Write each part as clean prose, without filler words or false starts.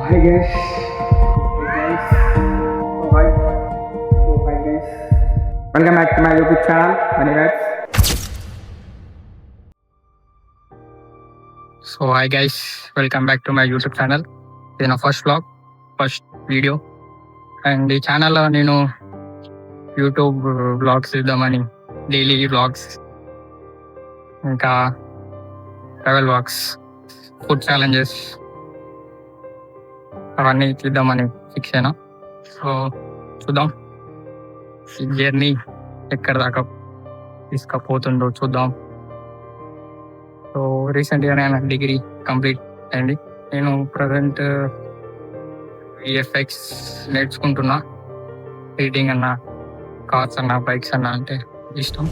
Hi guys. Hey guys. Oh hi. So hi guys. Welcome back to my YouTube channel. Money Vibes. So hi guys, welcome back to my YouTube channel. ఇది నా first vlog, first video. And ఈ ఛానల్లో నేను YouTube vlogs ఇద్దామని, daily vlogs, ఇంకా travel vlogs, food challenges అవన్నీ తీద్దామని fix అయినా. సో చూద్దాం ఈ జర్నీ ఎక్కడ దాకా తీసుకుపోతుందో చూద్దాం. సో రీసెంట్గా నేను డిగ్రీ కంప్లీట్ అయింది. నేను ప్రజెంట్ విఎఫ్ఎక్స్ నేర్చుకుంటున్నా. ఎడిటింగ్ అన్నా, కార్స్ అన్నా, బైక్స్ అన్నా అంటే ఇష్టం.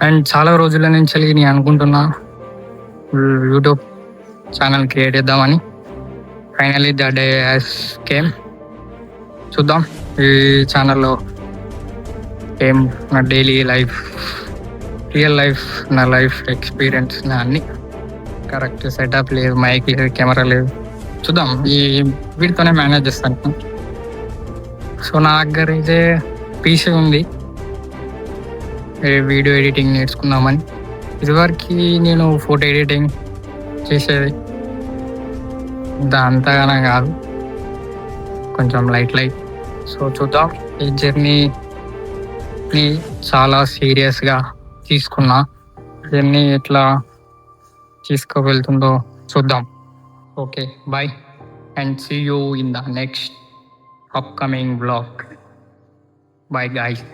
అండ్ చాలా రోజుల నుంచి నేను అనుకుంటున్నా యూట్యూబ్ ఛానల్ క్రియేట్ చేద్దామని. Finally the day has came. చూద్దాం ఈ ఛానల్లో ఏం నా డైలీ లైఫ్, రియల్ లైఫ్, నా లైఫ్ ఎక్స్పీరియన్స్, నా అన్ని కరెక్ట్ సెటప్ లేదు, మైక్ లేదు, కెమెరా లేదు. చూద్దాం, ఈ వీటితోనే మేనేజ్ చేస్తాను. సో నా దగ్గర అయితే పీసీ ఉంది, వీడియో ఎడిటింగ్ నేర్చుకుందామని. ఇదివరకు నేను ఫోటో ఎడిటింగ్ చేసేది, అంతగానే కాదు, కొంచెం లైట్. సో చూద్దాం, ఈ జర్నీని చాలా సీరియస్గా తీసుకున్నా. జర్నీ ఎట్లా తీసుకువెళ్తుందో చూద్దాం. Okay, bye and see you in the next upcoming vlog. Bye guys.